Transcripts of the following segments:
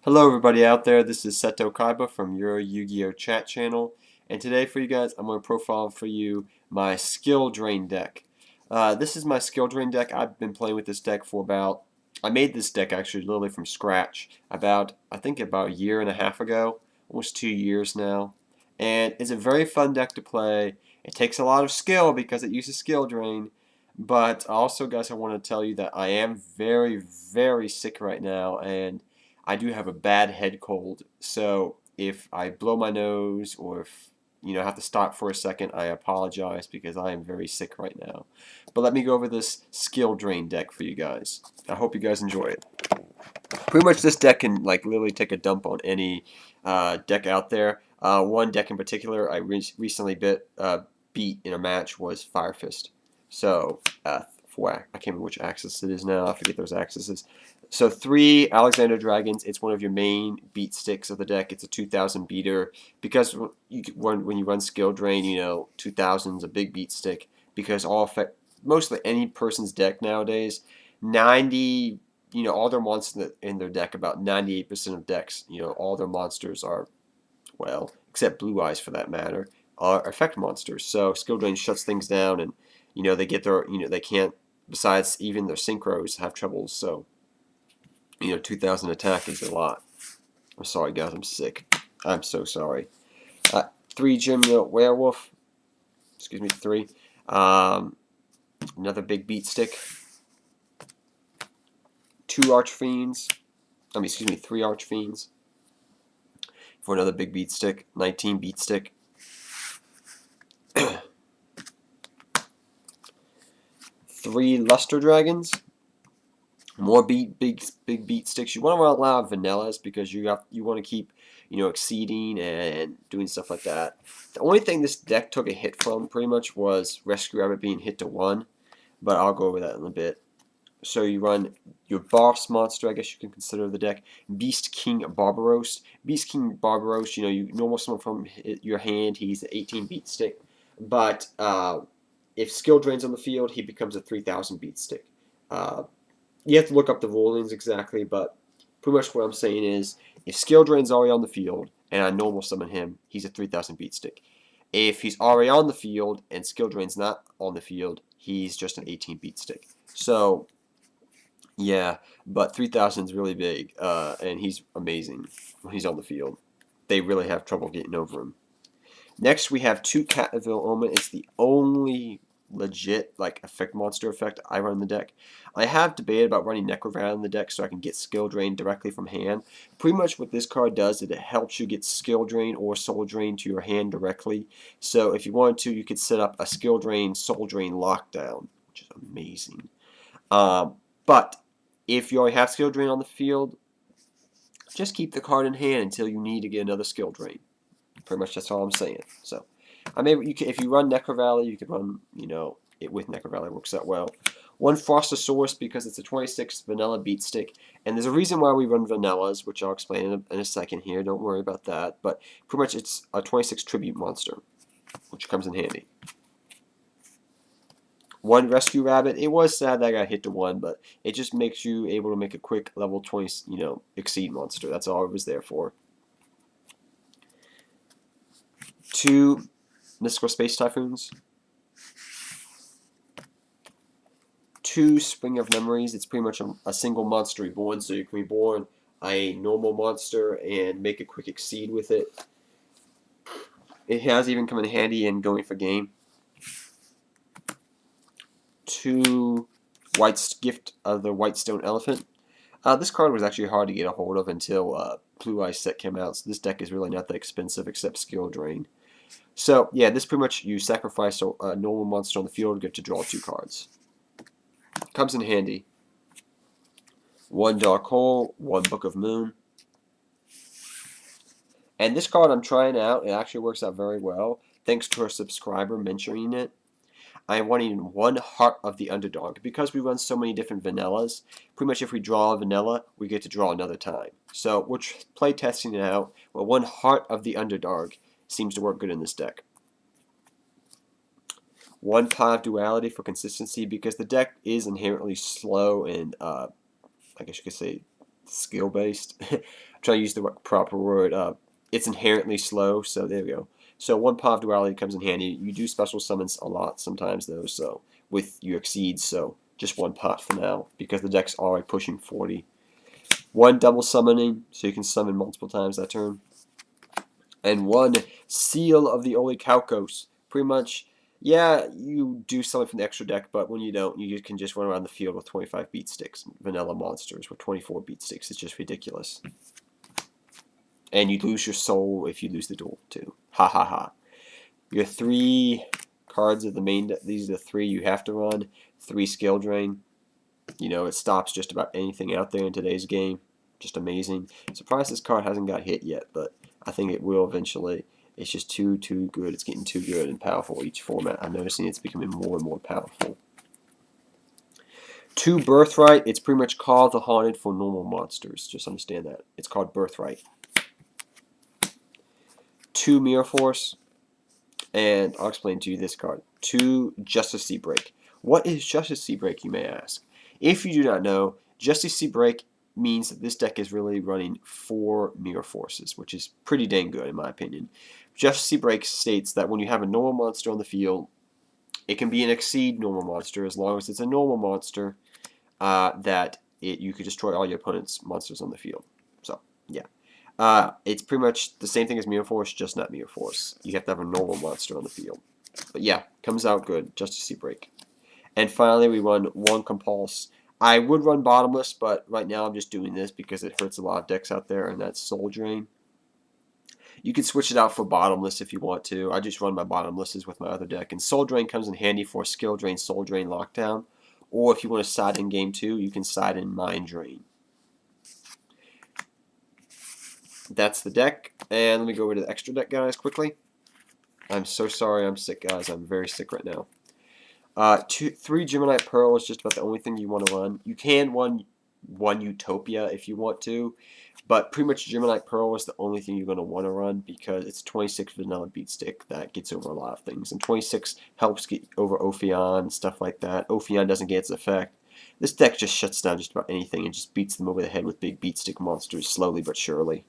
Hello everybody out there, this is Seto Kaiba from your Yu-Gi-Oh! Chat channel, and today for you guys I'm going to profile for you my Skill Drain deck. This is my Skill Drain deck. I've been playing with this deck for I made this deck actually literally from scratch I think about a year and a half ago, almost 2 years now, and it's a very fun deck to play. It takes a lot of skill because it uses Skill Drain, but also guys I want to tell you that I am very sick right now, and I do have a bad head cold, so if I blow my nose or if I have to stop for a second, I apologize because I am very sick right now. But let me go over this skill drain deck for you guys. I hope you guys enjoy it. Pretty much this deck can literally take a dump on any deck out there. One deck in particular I recently beat in a match was Fire Fist. So I can't remember which axis it is now. I forget those axes. So 3 Alexander Dragons. It's one of your main beat sticks of the deck. It's a 2000 beater because when you run Skill Drain, 2000 is a big beat stick because mostly any person's deck nowadays, 90 all their monsters in their deck, about 98% of decks, all their monsters are, well, except Blue Eyes for that matter, are effect monsters. So Skill Drain shuts things down, and they get their, they can't. Besides, even their synchros have troubles. So 2000 attack is a lot. I'm sorry, guys. I'm sick. I'm so sorry. 3 Jim Werewolf. Excuse me, 3. Another big beat stick. 2 Archfiends. Excuse me, 3 Archfiends. For another big beat stick. 19 beat stick. 3 Luster Dragons. More big beat sticks. You want to run a lot of vanillas because you want to keep exceeding and doing stuff like that. The only thing this deck took a hit from pretty much was Rescue Rabbit being hit to 1, but I'll go over that in a bit. So you run your boss monster, I guess you can consider the deck, Beast King Barbaros. Beast King Barbaros, you normal summon from your hand. He's an 18 beat stick, but if Skill Drain's on the field, he becomes a 3000 beat stick. You have to look up the rulings exactly, but pretty much what I'm saying is if Skill Drain's already on the field and I normal summon him, he's a 3000 beat stick. If he's already on the field and Skill Drain's not on the field, he's just an 18 beat stick. So yeah, but 3000 is really big, and he's amazing when he's on the field. They really have trouble getting over him. Next, we have 2 Catnaville Omen. It's the only legit effect monster effect I run in the deck. I have debated about running Necroval in the deck so I can get Skill Drain directly from hand. Pretty much what this card does is it helps you get Skill Drain or Soul Drain to your hand directly. So if you wanted to, you could set up a Skill Drain, Soul Drain lockdown, which is amazing. But if you already have Skill Drain on the field, just keep the card in hand until you need to get another Skill Drain. Pretty much that's all I'm saying. So, if you run Necroval, you can run, it with Necroval. It works out well. 1 Frostosaurus because it's a 26 vanilla beat stick, and there's a reason why we run vanillas, which I'll explain in a second here. Don't worry about that. But pretty much it's a 26 tribute monster, which comes in handy. 1 Rescue Rabbit. It was sad that I got hit to 1, but it just makes you able to make a quick level 20, exceed monster. That's all it was there for. 2 Mystical Space Typhoons. 2 Spring of Memories. It's pretty much a single monster reborn, so you can reborn a normal monster and make a quick exceed with it. It has even come in handy in going for game. 2 Gift of the Whitestone Elephant. This card was actually hard to get a hold of until Blue Eyes set came out, so this deck is really not that expensive except Skill Drain. So yeah, this pretty much you sacrifice a normal monster on the field, get to draw 2 cards. Comes in handy. 1 Dark Hole, 1 Book of Moon. And this card I'm trying out, it actually works out very well, thanks to a subscriber mentioning it. I am wanting 1 Heart of the Underdog. Because we run so many different vanillas, pretty much if we draw a vanilla, we get to draw another time. So we're play testing it out. Well, 1 Heart of the Underdog seems to work good in this deck. 1 Pot of Duality for consistency because the deck is inherently slow and I guess you could say skill based. I'm trying to use the proper word. It's inherently slow, so there we go. So one pot of duality comes in handy. You do special summons a lot sometimes though, so with your exceeds, so just one pot for now because the deck's already pushing 40. One double summoning, so you can summon multiple times that turn. And one seal of the Orichalcos. Pretty much, yeah, you do something from the extra deck, but when you don't, you can just run around the field with 25 beat sticks. Vanilla monsters with 24 beat sticks. It's just ridiculous. And you lose your soul if you lose the duel, too. Ha ha ha. Your 3 cards of the main deck, these are the 3 you have to run. 3 skill drain. You know, it stops just about anything out there in today's game. Just amazing. Surprised this card hasn't got hit yet, but I think it will eventually. It's just too good. It's getting too good and powerful each format. I'm noticing it's becoming more and more powerful. 2 Birthright. It's pretty much called the Haunted for normal monsters. Just understand that. It's called Birthright. 2 Mirror Force. And I'll explain to you this card. 2 Justice Sea Break. What is Justice Sea Break, you may ask? If you do not know, Justice Sea Break means that this deck is really running 4 Mirror Forces, which is pretty dang good in my opinion. Justice Sea Break states that when you have a normal monster on the field, it can be an exceed normal monster as long as it's a normal monster you could destroy all your opponent's monsters on the field. So, yeah. It's pretty much the same thing as Mirror Force, just not Mirror Force. You have to have a normal monster on the field. But yeah, comes out good. Justice Sea Break. And finally, we run 1 Compulse. I would run Bottomless, but right now I'm just doing this because it hurts a lot of decks out there, and that's Soul Drain. You can switch it out for Bottomless if you want to. I just run my Bottomlesses with my other deck. And Soul Drain comes in handy for Skill Drain, Soul Drain, Lockdown. Or if you want to side in Game 2, you can side in Mind Drain. That's the deck. And let me go over to the extra deck, guys, quickly. I'm so sorry I'm sick, guys. I'm very sick right now. 3 Gemini Pearl is just about the only thing you want to run. You can run 1 Utopia if you want to, but pretty much Gemini Pearl is the only thing you're going to want to run because it's 26 vanilla beat stick that gets over a lot of things, and 26 helps get over Ophion and stuff like that. Ophion doesn't get its effect. This deck just shuts down just about anything and just beats them over the head with big beat stick monsters slowly but surely.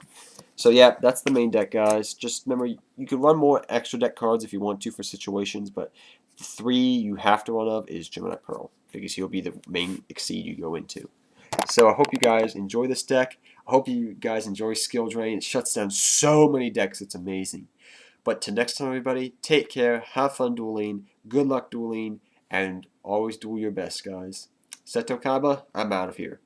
So yeah, that's the main deck, guys. Just remember, you can run more extra deck cards if you want to for situations, but the 3 you have to run of is Gemini Pearl, because he'll be the main exceed you go into. So I hope you guys enjoy this deck. I hope you guys enjoy Skill Drain. It shuts down so many decks, it's amazing. But till next time, everybody, take care, have fun dueling, good luck dueling, and always duel your best, guys. Seto Kaba, I'm out of here.